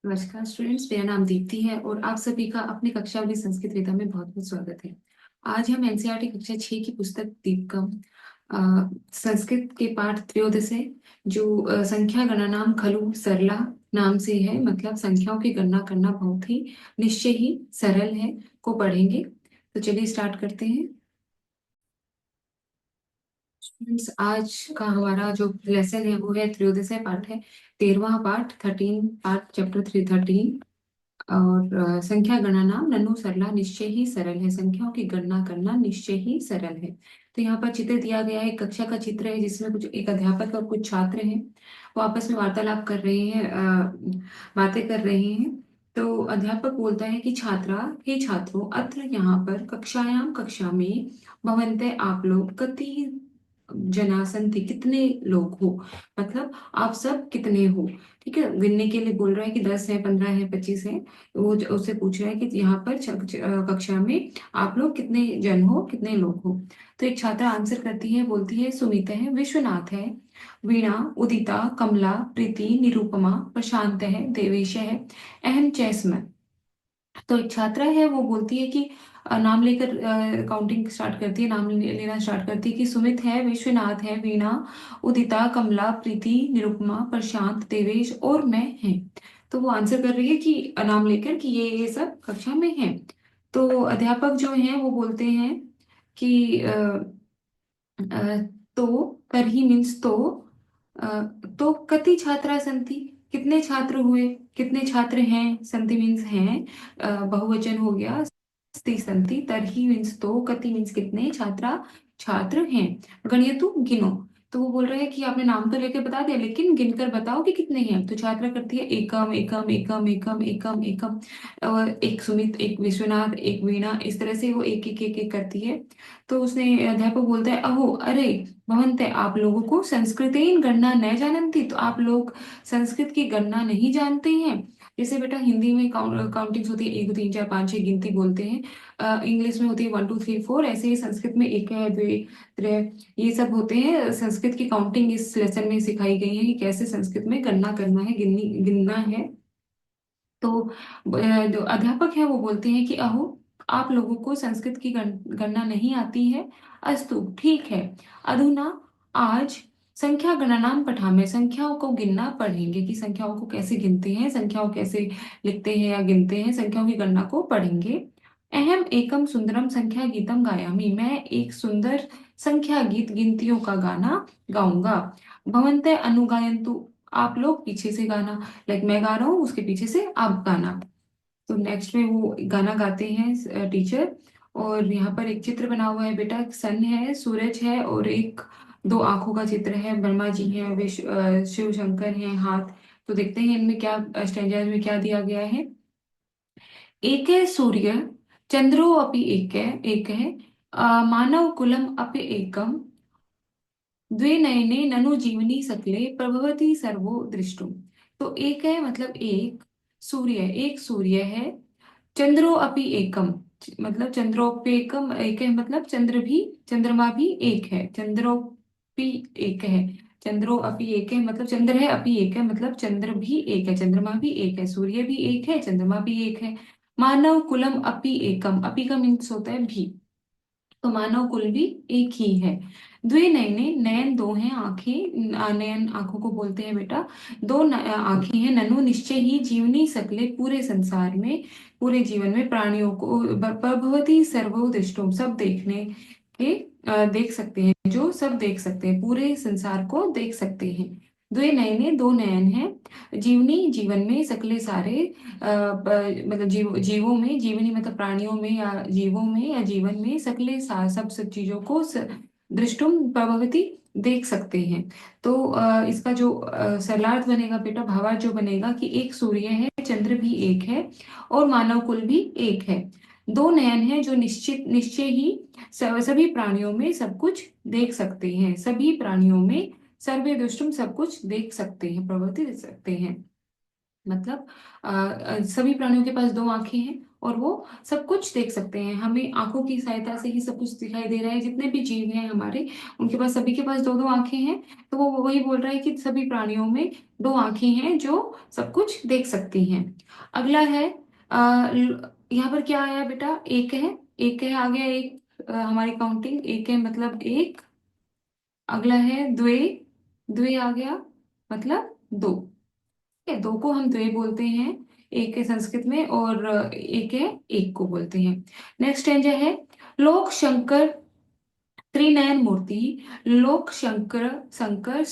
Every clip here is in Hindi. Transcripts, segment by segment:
नमस्कार स्टूडेंट्स, मेरा नाम दीप्ति है और आप सभी का अपनी कक्षा में संस्कृत वेदा में बहुत बहुत स्वागत है। आज हम एनसीईआरटी कक्षा 6 की पुस्तक दीपकम संस्कृत के पाठ त्रयोदशे जो संख्या गणनाम खलु सरला नाम से है, मतलब संख्याओं की गणना करना बहुत ही निश्चय ही सरल है, को पढ़ेंगे। तो चलिए स्टार्ट करते हैं। Students, आज का हमारा जो लेसन है वो है त्रयोदशे पाठ है, 13वां पाठ, 13 पार्ट, चैप्टर 313। और संख्या गणना ननु सरला, निश्चय ही सरल है, संख्याओं की गणना करना निश्चय ही सरल है। तो यहाँ पर चित्र दिया गया है, कक्षा का चित्र है जिसमें कुछ एक अध्यापक और कुछ छात्र हैं, वो आपस में वार्तालाप कर रहे हैं, बातें कर रहे हैं। तो अध्यापक बोलता है कि छात्रा, हे छात्रों, अत्र यहाँ पर कक्षायाम, कक्षा में, भवन्ते आप लोग, कति जना संति, कितने लोग हो, मतलब आप सब कितने हो। ठीक है, गिनने के लिए बोल रहा है कि 10 है, 15 है, 25 है। वो उससे पूछ रहा है कि यहाँ पर कक्षा में आप लोग कितने जन हो, कितने लोग हो। तो एक छात्रा आंसर करती है, बोलती है सुमित है, विश्वनाथ है, वीणा, उदिता, कमला, प्रीति, निरुपमा, प्रशांत है, देवेश है, अहम चैस्म। तो एक छात्रा है, वो बोलती है कि नाम लेकर काउंटिंग स्टार्ट करती है, नाम लेना स्टार्ट करती है कि सुमित है, विश्वनाथ है, वीणा, उदिता, कमला, प्रीति, निरुपमा, प्रशांत, देवेश और मैं हैं। तो वो आंसर कर रही है कि नाम लेकर कि ये सब कक्षा में हैं। तो अध्यापक जो हैं वो बोलते हैं कि अ, तो तर्हि मीन्स अ, तो कति छात्रा संति, कितने छात्र हुए, कितने छात्र हैं, संति मीन्स हैं, बहुवचन हो गया, स्ति संति, तर्हि मीन्स तो, कति मीन्स कितने, छात्रा छात्र हैं, गणयतु गिनो। तो वो बोल रहे हैं कि आपने नाम तो लेकर बता दिया, लेकिन गिनकर बताओ कि कितने हैं। तो छात्रा करती है एकम एकम एकम एकम एकम एकम, और एक सुमित, एक विश्वनाथ, एक वीणा, इस तरह से वो एक एक एक एक करती है। तो उसने अध्यापक बोलता है, अहो अरे भवन्ते, आप लोगों को संस्कृतेन गणना न जानन्ति, तो आप लोग संस्कृत की गणना नहीं जानते हैं। जैसे बेटा हिंदी में काउंटिंग्स होती है, 1 2 3 4 5 6 गिनती बोलते हैं, इंग्लिश में होती है 1 2 3 4, ऐसे ही संस्कृत में एक है, द्वे, त्रय, ये सब होते हैं। संस्कृत की काउंटिंग इस लेसन में सिखाई गई है कि कैसे संस्कृत में गणना करना है, गिनना है। तो जो अध्यापक है वो बोलते हैं कि अहो, आप लोगों को संस्कृत की गणना नहीं आती है। अस्तु, ठीक है, अधुना, आज, संख्या गणनाम पठामे, संख्याओं को गिनना पढ़ेंगे कि संख्याओं को कैसे गिनते हैं, संख्याओं कैसे लिखते हैं या गिनते हैं, संख्याओं की गणना को पढ़ेंगे। अहम एकम सुंदरम संख्या गीतम गायामी, मैं एक सुंदर संख्या गीत, गिनतियों का गाना गाऊंगा। भवन्ते अनुगायन्तु, आप लोग पीछे से गाना, लाइक मैं गा रहा हूँ, उसके पीछे से आप गाना। तो नेक्स्ट में वो गाना गाते हैं टीचर। और यहाँ पर एक चित्र बना हुआ है बेटा, सन है, सूरज है और एक दो आंखों का चित्र है, ब्रह्मा जी हैं, शिव शंकर हैं, हाथ। तो देखते हैं इनमें क्या, स्टैंजाज में क्या दिया गया है। एक है सूर्य, चंद्रो अपि एक है, मानव कुलम अपि एकम, द्वे नयने ननु जीवनी सकले प्रभवति सर्वो दृष्टुम। तो एक है मतलब एक, सूर्य, एक सूर्य है, चंद्रो अपि एकम, मतलब चंद्रोपेकम एक है, मतलब चंद्र भी, चंद्रमा भी एक है, चंद्रोपि एक है, चंद्रो अपि एक है, मतलब चंद्र है, अपि एक है, मतलब चंद्र भी एक है, चंद्रमा भी एक है, सूर्य भी एक है, चंद्रमा भी एक है। मानव कुलम अपि एकम, अपि का मीन्स होता है भी, तो मानव कुल भी एक ही है। द्वे नयने, नयन दो हैं, आंखें, नयन आंखों को बोलते हैं बेटा, दो आंखें हैं, ननु निश्चय ही, जीवनी सकले, पूरे संसार में, पूरे जीवन में, प्राणियों को, प्रभवती सर्वो दृष्टुम, सब देखने के, देख सकते हैं, जो सब देख सकते हैं, पूरे संसार को देख सकते हैं। द्वे नयने, दो नयन हैं, जीवनी जीवन में, सकले सारे, मतलब जीवों में, जीवनी मतलब प्राणियों में या जीवों में या जीवन में, सकले सब सब चीजों को दृष्टुम प्रभवती, देख सकते हैं। तो इसका जो सरलार्थ बनेगा बेटा, भावार्थ जो बनेगा कि एक सूर्य है, चंद्र भी एक है और मानव कुल भी एक है। दो नयन है जो निश्चित निश्चय ही सभी प्राणियों में सब कुछ देख सकते हैं, सभी प्राणियों में सर्वे दृष्टुम, सब कुछ देख सकते हैं, प्रवृत्ति देख सकते हैं। मतलब सभी प्राणियों के पास दो आंखें हैं और वो सब कुछ देख सकते हैं। हमें आंखों की सहायता से ही सब कुछ दिखाई दे रहा है। जितने भी जीव हैं हमारे, उनके पास, सभी के पास दो दो आंखें हैं। तो वो वही बोल रहा है कि सभी प्राणियों में दो आंखें हैं जो सब कुछ देख सकती हैं। अगला है, यहाँ पर क्या आया बेटा? एक है। एक है आ गया एक। हमारी काउंटिंग एक है मतलब एक। अगला है द्वे। द्वे आ गया मतलब दो। है, दो को हम द्वे बोलते हैं एक है संस्कृत में, और एक है एक को बोलते हैं। नेक्स्ट है लोक शंकर त्रिनयन मूर्ति। लोक शंकर शंकर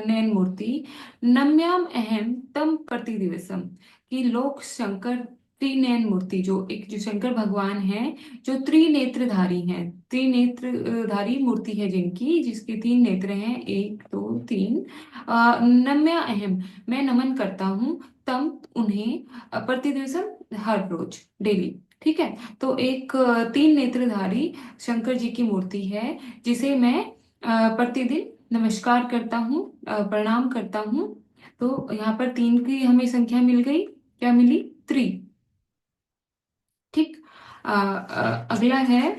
नयन मूर्ति नम्याम अहम तम प्रतिदिवसम। कि लोक शंकर त्रिनयन मूर्ति, जो एक जो शंकर भगवान है, जो त्रिनेत्रधारी हैं, त्रिनेत्रधारी मूर्ति है जिनकी, जिसके तीन नेत्र हैं, एक दो तीन। नम्या अहम, मैं नमन करता हूँ, तम उन्हें, प्रतिदिवसम हर रोज, डेली। ठीक है। तो एक तीन नेत्रधारी शंकर जी की मूर्ति है जिसे मैं प्रतिदिन नमस्कार करता हूँ, प्रणाम करता हूँ। तो यहाँ पर तीन की हमें संख्या मिल गई। क्या मिली? त्रि। ठीक। अगला है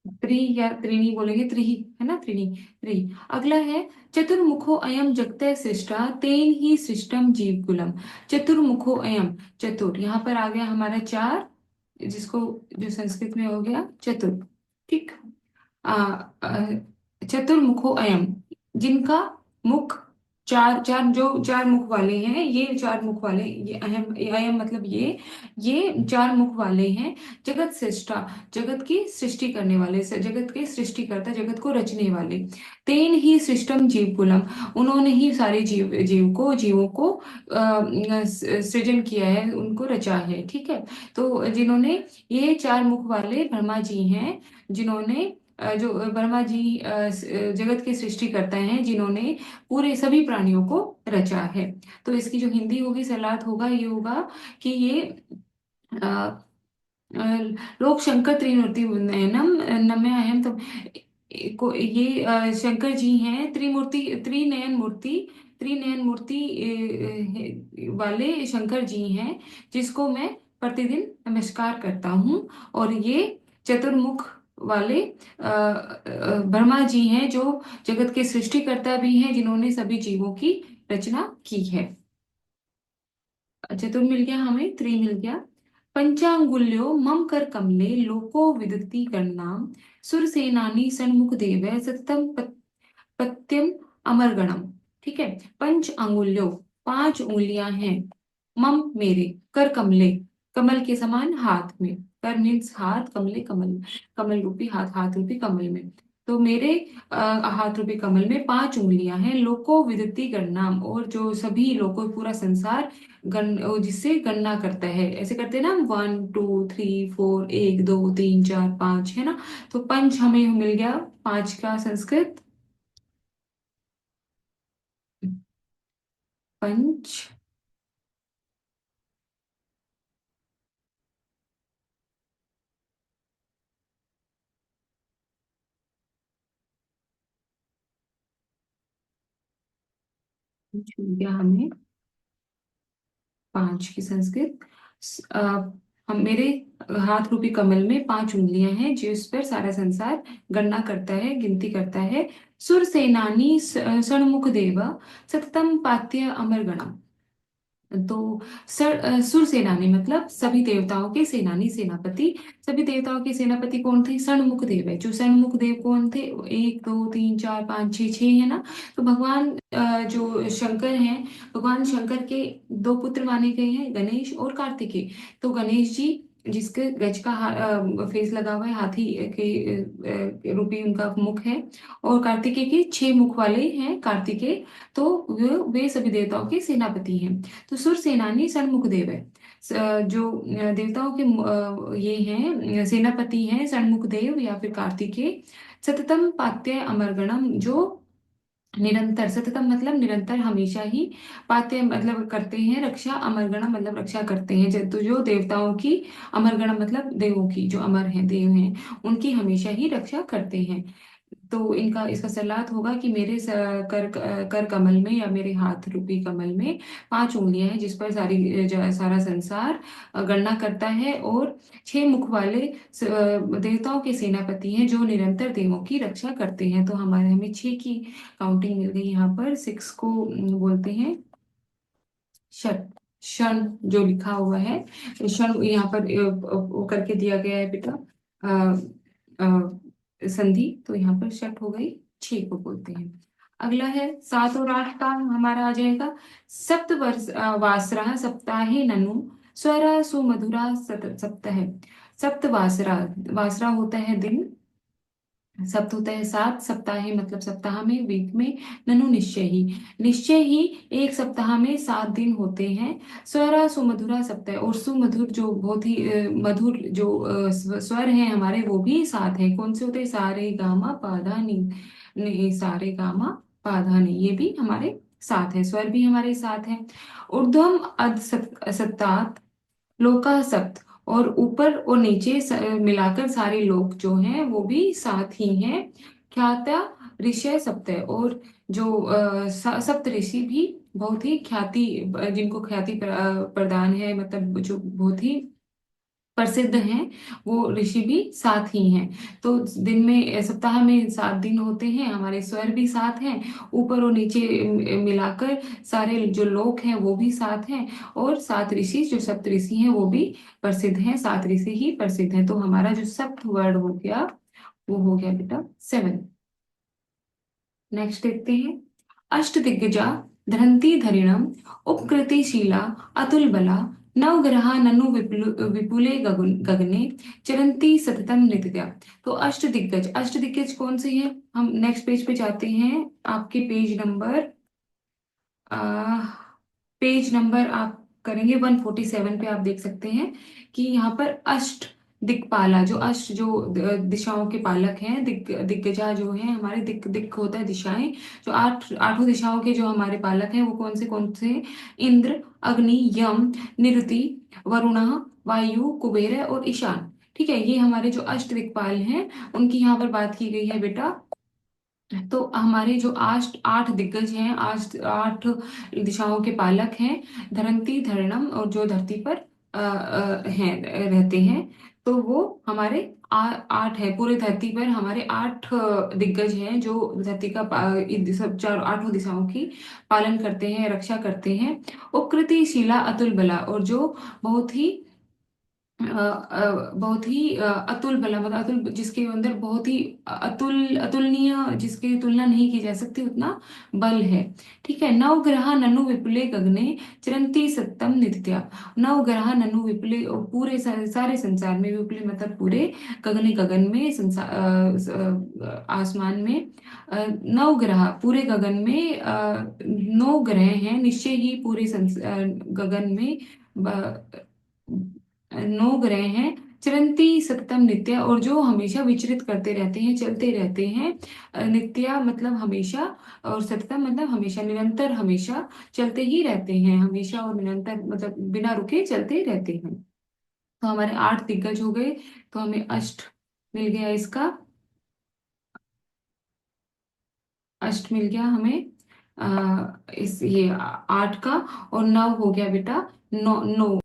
त्रि, या त्रिणी बोलेंगे, त्रिही है ना, त्रिणी। त्रि। अगला है चतुर्मुखो अयम जगत सृष्टा तेन ही सृष्टम जीवकुलम। चतुर्मुखो अयम, चतुर यहाँ पर आ गया हमारा चार, जिसको, जो संस्कृत में हो गया चतुर। ठीक। आ, आ, चतुर्मुखो अयम, जिनका मुख चार, चार जो चार मुख वाले हैं, ये चार मुख वाले, ये अहम, ये अयम मतलब ये चार मुख वाले हैं। जगत सृष्टा, जगत की सृष्टि करने वाले, जगत के सृष्टिकर्ता, जगत को रचने वाले। तेन ही सृष्टम जीवकुलम, उन्होंने ही सारे जीवों को सृजन किया है, उनको रचा है। ठीक है। तो जिन्होंने, ये चार मुख वाले ब्रह्मा जी हैं, जिन्होंने जो ब्रह्मा जी जगत की सृष्टि करता है, जिन्होंने पूरे सभी प्राणियों को रचा है। तो इसकी जो हिंदी होगी, सलाद होगा, ये होगा कि ये अ, अ, लोक शंकर त्रिमूर्ति नयनम नम्य अहम। तो ये शंकर जी हैं, त्रिनयन मूर्ति, त्रिनयन मूर्ति वाले शंकर जी हैं, जिसको मैं प्रतिदिन नमस्कार करता हूँ। और ये चतुर्मुख वाले ब्रह्मा जी हैं, जो जगत के सृष्टिकर्ता भी हैं, जिन्होंने सभी जीवों की रचना की है। चतुर मिल गया हमें, त्रि मिल गया। पंचांगुल्यो मम कर कमले लोको विदति गणनाम सुरसेनानी सन्मुख देव सततम पत्यम अमरगणम। ठीक है। पंच अंगुल्यो, पांच उंगलियां हैं, मम मेरे, कर कमले, कमल के समान हाथ में। कर मीन्स हाथ, कमले कमल, कमल रूपी हाथ, हाथ रूपी कमल में। तो मेरे हाथ रूपी कमल में पांच उंगलियां हैं। लोको विदति गणनाम, और जो सभी लोगों, पूरा संसार जिससे गणना करता है, ऐसे करते हैं ना हम, वन टू थ्री फोर, एक दो तीन चार पांच, है ना। तो पंच हमें मिल गया, पांच का संस्कृत पंच। पंच मिल गया हमें, पांच की संस्कृत। हम मेरे हाथ रूपी कमल में पांच उंगलियां हैं, जिस पर सारा संसार गणना करता है, गिनती करता है। सुर सेनानी सणमुख देवा सततम पात्य अमर गणम। तो सुर सेनानी मतलब सभी देवताओं के सेनानी, सेनापति। सभी देवताओं के सेनापति कौन थे? षणमुख देव है। जो षणमुख देव कौन थे? एक दो तीन चार पाँच छः, छः है ना। तो भगवान जो शंकर हैं, भगवान शंकर के दो पुत्र माने गए हैं, गणेश और कार्तिकेय। तो गणेश जी, जिसके गज का फेस लगा हुआ है, हाथी के रूपी उनका मुख है। और कार्तिकेय के छह मुख वाले हैं कार्तिकेय। तो वे सभी देवताओं के सेनापति हैं। तो सुर सेनानी षणमुख देव है। जो देवताओं के ये हैं, सेनापति हैं, षणमुख देव या फिर कार्तिकेय। सततम पात्य अमरगणम, जो निरंतर, सततम मतलब निरंतर, हमेशा ही, पात्य मतलब करते हैं रक्षा, अमरगणम मतलब रक्षा करते हैं। तो जो देवताओं की, अमरगणम मतलब देवों की, जो अमर हैं, देव हैं, उनकी हमेशा ही रक्षा करते हैं। तो इनका इसका सलात होगा कि मेरे कर कमल में या मेरे हाथ रूपी कमल में 5 उंगलियां हैं, जिस पर सारा संसार गणना करता है, और 6 मुख वाले देवताओं के सेनापति हैं जो निरंतर देवों की रक्षा करते हैं। तो हमारे हमें 6 की काउंटिंग मिल गई यहाँ पर। 6 को बोलते हैं षट। क्षण जो लिखा हुआ है, क्षण यहाँ पर वो करके दिया गया है बेटा, संधि, तो यहाँ पर शट हो गई। 6 को बोलते हैं। अगला है 7 और 8 का हमारा आ जाएगा। सप्त वर्ष वासरा सप्ताहे ननु स्वरा सुमधुरा सप्ताह। सप्त वासरा, वासरा होता है दिन, सप्त होता है 7, सप्ताह मतलब सप्ताह में, वीक में, ननु निश्चय ही, निश्चय ही एक सप्ताह में 7 दिन होते हैं। स्वरा सुमधुरा सप्ताह, और सुमधुर जो बहुत ही मधुर जो स्वर हैं हमारे, वो भी 7 हैं। कौन से होते हैं? सारे गामा पाधा नी, नहीं सारे गामा पाधा नी, ये भी हमारे 7 है, स्वर भी हमारे 7 हैं। ऊर्ध्वम अध सत्तात लोका सप्त, और ऊपर और नीचे मिलाकर सारे लोक जो हैं वो भी 7 ही हैं। ख्याता ऋषय सप्त है, और जो सप्त ऋषि भी बहुत ही ख्याति, जिनको ख्याति प्रदान है, मतलब जो बहुत ही प्रसिद्ध हैं, वो ऋषि भी 7 ही हैं। तो दिन में, सप्ताह में 7 दिन होते हैं, हमारे स्वर भी 7 हैं, ऊपर और नीचे मिलाकर सारे जो लोक हैं वो भी 7 हैं, और 7 ऋषि जो सप्त ऋषि हैं वो भी प्रसिद्ध हैं, 7 ऋषि ही प्रसिद्ध हैं। तो हमारा जो सप्त वर्ड हो गया वो हो गया बेटा 7। नेक्स्ट देखते हैं। अष्ट दिग्गजा धरंती धरिणम उपकृतिशीला अतुल बला नवग्रहा ननु विपुले गगने चरंती सततम नित्या। तो अष्ट दिग्गज, अष्ट दिग्गज कौन से हैं? हम नेक्स्ट पेज पे जाते हैं, आपके पेज नंबर आ, पेज नंबर आप करेंगे 147 पे। आप देख सकते हैं कि यहाँ पर अष्ट दिक्पाला, जो अष्ट जो दिशाओं के पालक हैं, दिग्गजा जो है हमारे, दिक होता है दिशाएं, जो आठों दिशाओं के जो हमारे पालक हैं वो कौन से? इंद्र, अग्नि, यम, निरुति, वरुणा, वायु, कुबेर और ईशान। ठीक है, ये हमारे जो अष्ट दिक्पाल हैं उनकी यहाँ पर बात की गई है बेटा। तो हमारे जो 8 दिग्गज हैं, 8 दिशाओं के पालक हैं, धरंती धरणम, और जो धरती पर हैं, रहते हैं, तो वो हमारे 8 है। पूरे धरती पर हमारे 8 दिग्गज हैं जो धरती का सब चारों 8 दिशाओं की पालन करते हैं, रक्षा करते हैं। उपकृति शीला अतुल बला, और जो बहुत ही बहुत ही अतुल बला, मतलब अतुल, जिसके अंदर बहुत ही अतुलनीय, जिसकी तुलना नहीं की जा सकती उतना बल है। ठीक है। नवग्रह ननु विपुले गगने चरंती सत्तम नित्या। नवग्रह ननु विपुले, और पूरे सारे संसार में, विपुले मतलब पूरे, गगने गगन में, आसमान में, नवग्रह पूरे गगन में, 9 ग्रह हैं निश्चय ही पूरे गगन में, 9 ग्रह हैं। चरंती सततम नित्य, और जो हमेशा विचरित करते रहते हैं, चलते रहते हैं। नित्या मतलब हमेशा, और सततम मतलब हमेशा, निरंतर, हमेशा चलते ही रहते हैं, हमेशा और निरंतर मतलब बिना रुके चलते रहते हैं। तो हमारे 8 दिग्गज हो गए, तो हमें अष्ट मिल गया इसका, अष्ट मिल गया हमें इस ये 8 का, और 9 हो गया बेटा, 9 9।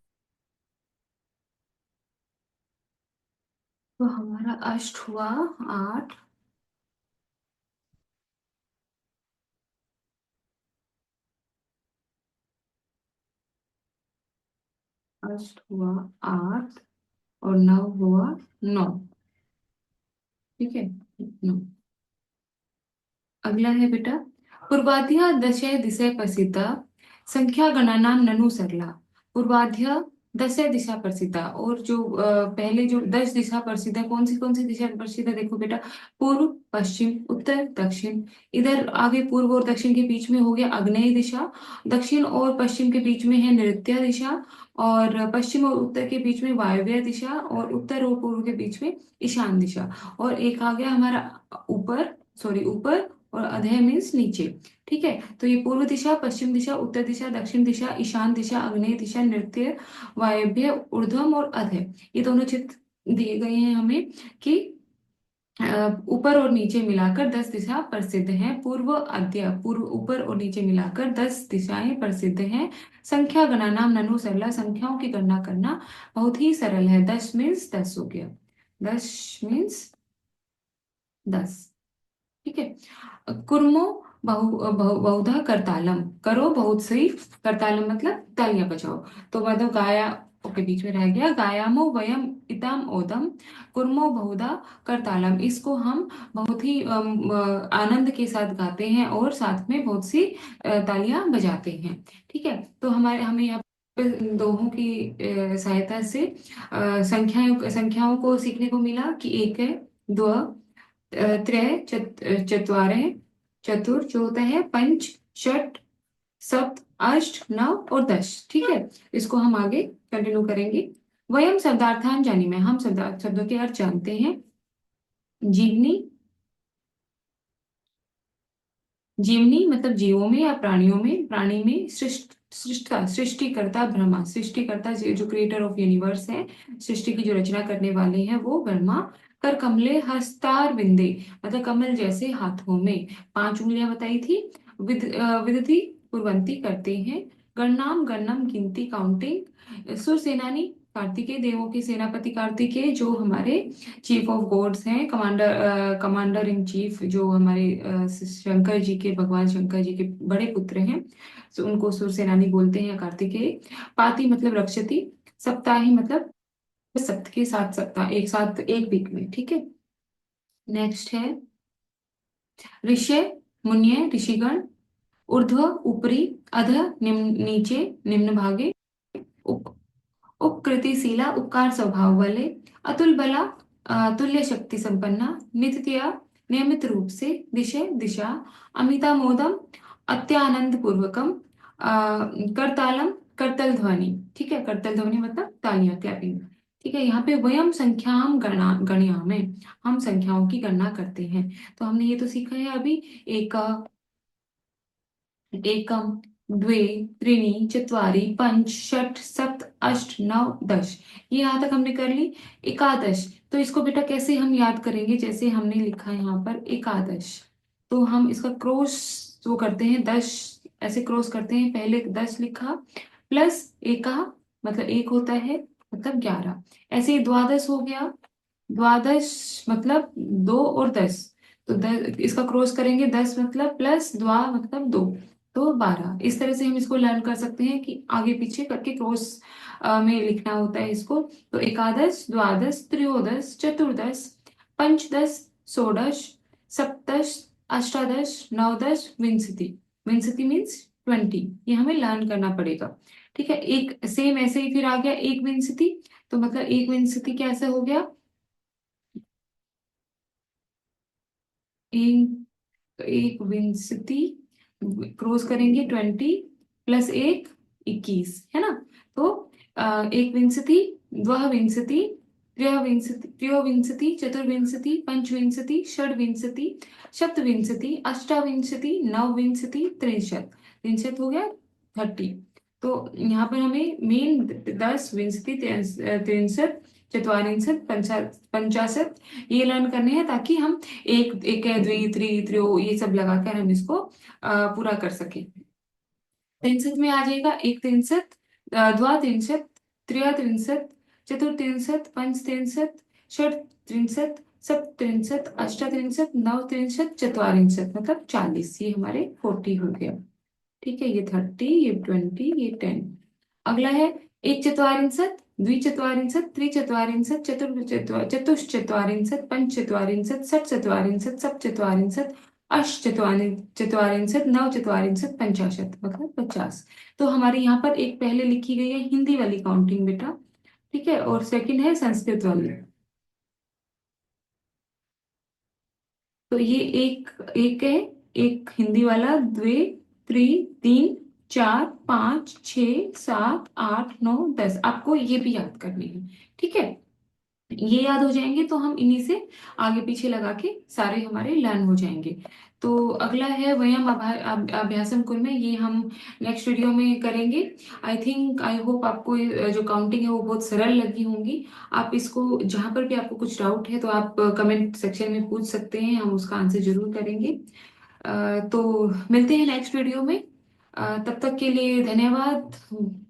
तो हमारा अष्ट हुआ 8, अष्ट हुआ 8, और 9 हुआ 9। ठीक है, 9। अगला है बेटा, पूर्वाध्या दशय दिशा प्रसिद्धा संख्या गणनाम ननु सरला। पूर्वाध्या दशय दिशा प्रसिद्धा, और जो पहले जो 10 दिशा प्रसिद्ध है, कौन सी दिशा प्रसिद्ध है? देखो बेटा, पूर्व, पश्चिम, उत्तर, दक्षिण। इधर आगे पूर्व और दक्षिण के बीच में हो गया आग्नेय दिशा, दक्षिण और पश्चिम के बीच में है नैऋत्य दिशा, और पश्चिम और उत्तर के बीच में वायव्य दिशा, और उत्तर और पूर्व के बीच में ईशान दिशा। और एक आ गया हमारा ऊपर, सॉरी ऊपर, और अधः मीन्स नीचे। ठीक है, तो ये पूर्व दिशा, पश्चिम दिशा, उत्तर दिशा, दक्षिण दिशा, ईशान दिशा, आग्नेय दिशा, नृत्य, वायव्य, ऊर्ध्वम और अधः, ये दोनों चित्र दिए गए हैं हमें कि ऊपर और नीचे मिलाकर 10 दिशा प्रसिद्ध हैं। पूर्व अद्य, पूर्व ऊपर और नीचे मिलाकर 10 दिशाएं प्रसिद्ध हैं। संख्या गणना ननु सरला, संख्याओं की गणना करना बहुत ही सरल है। 10 मीन्स 10 हो गया, 10 मीन्स 10। ठीक है। कुर्मो बहुधा करतालम, करो बहुत सही, करतालम मतलब तालियां बजाओ। तो मतलब गाया, ओके बीच में रह गया, गायामो वयम इदम ओदम कुर्मो बहुधा करतालम, इसको हम बहुत ही आनंद के साथ गाते हैं और साथ में बहुत सी तालियां बजाते हैं। ठीक है, तो हमारे हमें यहाँ पे दोहों की सहायता से संख्याओं को सीखने को मिला कि एक है, दो, त्रय, चत्वारे, चतुर जो होता है, पंच, षट, सप्त, अष्ट, नव और 10। ठीक है, इसको हम आगे कंटिन्यू करेंगे। वयम शब्दार्थान जानी में, हम शब्दों के अर्थ जानते हैं। जीवनी, जीवनी मतलब जीवों में या प्राणियों में, प्राणी में सृष्टिकर्ता ब्रह्मा, सृष्टिकर्ता जो क्रिएटर ऑफ यूनिवर्स है, सृष्टि की जो रचना करने वाले हैं वो ब्रह्मा। कर कमले हस्तार विंदे, मतलब कमल जैसे हाथों में, 5 उंगलियां बताई थी। विदति कुर्वंती करते हैं। गणनाम गणनम गिनती काउंटिंग। सुर सेनानी कार्तिकेय, देवों के सेनापति कार्तिकेय जो हमारे चीफ ऑफ गॉड्स हैं, कमांडर इन चीफ, जो हमारे शंकर जी के, भगवान शंकर जी के बड़े पुत्र हैं, तो उनको सुर सेनानी बोलते हैं कार्तिकेय। पाती मतलब रक्षति, सप्ताही मतलब सप्त के 7 सप्ताह, एक साथ एक वीक में। ठीक है, नेक्स्ट है ऋषय, मुन्य ऋषिगण, ऊर्ध्व ऊपरी, अध निम्न नीचे, निम्न भागे, उप उपकृतिशीला उपकार स्वभाव वाले, अतुल बला तुल्य शक्ति संपन्ना, नित्य नियमित रूप से, दिशे दिशा, अमिता मोदम अत्यानंद पूर्वकम, करतालम करतल ध्वनि। ठीक है, करतल ध्वनि मतलब तालियां, क्लैपिंग। ठीक है, यहाँ पे वयम संख्याम गणया में, हम संख्याओं की गणना करते हैं। तो हमने ये तो सीखा है अभी। एक, एकम, द्वे, त्रीणि, चत्वारि, पंच, षट, सप्त, अष्ट, नव, 10, ये यहाँ तक हमने कर ली। एकादश, तो इसको बेटा कैसे हम याद करेंगे, जैसे हमने लिखा है यहाँ पर एकादश, तो हम इसका क्रॉस जो करते हैं, 10 ऐसे क्रॉस करते हैं, पहले 10 लिखा प्लस एका, मतलब एक होता है, मतलब 11। ऐसे ही द्वादश हो गया, द्वादश मतलब 2 और 10, तो इसका क्रॉस करेंगे, 10 मतलब प्लस द्वा मतलब 2, तो 12। इस तरह से हम इसको लर्न कर सकते हैं कि आगे पीछे करके क्रॉस में लिखना होता है इसको। तो एकादश, द्वादश, त्रयोदश, चतुर्दश, पंचदश, षोडश, सप्तश, अष्टादश, नवदश, विंशति। विंशति मीन्स 20, ये हमें लर्न करना पड़ेगा। ठीक है, एक सेम ऐसे ही फिर आ गया एक विंशति, तो मतलब एक विंशति कैसे हो गया, एक, एक विंशति क्रॉस करेंगे 20 प्लस एक 21, है ना। तो एक विंशति, द्विविंशति, त्रयोविंशति, चतुर्विंशति, पंचविंशति, षड्विंशति, सप्तविंशति, अष्टाविंशति, नवविंशति, त्रिंशत। त्रिंशत हो गया 30। तो यहाँ पर हमें मेन 10, विंशति, त्रिंशत, चत्वारिंशत, पंचाशत, ये लर्न करने हैं, ताकि हम एक एक है, द्वि, त्रियो ये सब लगाकर हम इसको पूरा कर सकें। त्रिंशत में आ जाएगा एक त्रिंशत, द्वात्रिंशत, त्रयोत्रिंशत, चतुर्त्रिंशत, पंचत्रिंशत, षट्त्रिंशत, सप्तत्रिंशत, अष्टात्रिंशत, नवत्रिंशत, चत्वारिंशत, मतलब 40, ये हमारे 40 हो गया। ठीक है, ये 30, ये 20, ये 10। अगला है एक चत्वारिंशत, द्विचत्वारिंशत, त्रिचत्वारिंशत, चतुश्चत्वारिंशत, पंचचत्वारिंशत, षट्चत्वारिंशत, सप्तचत्वारिंशत, अष्टचत्वारिंशत, नवचत्वारिंशत, पंचाशत, मतलब 50। तो हमारे यहाँ पर एक पहले लिखी गई है हिंदी वाली काउंटिंग बेटा, ठीक है, और सेकंड है संस्कृत वाली। तो ये एक, एक है, एक हिंदी वाला, द्वे, त्रि, तीन, चार, पाँच, छ, 7, 8, 9, 10, आपको ये भी याद करनी है। ठीक है, ये याद हो जाएंगे तो हम इन्हीं से आगे पीछे लगा के सारे हमारे लर्न हो जाएंगे। तो अगला है वयम अभ्यासम कुर्मे, ये हम नेक्स्ट वीडियो में करेंगे। आई थिंक, आई होप आपको जो काउंटिंग है वो बहुत सरल लगी होंगी। आप इसको जहां पर भी आपको कुछ डाउट है तो आप कमेंट सेक्शन में पूछ सकते हैं, हम उसका आंसर जरूर करेंगे। तो मिलते हैं नेक्स्ट वीडियो में। तब तक के लिए धन्यवाद।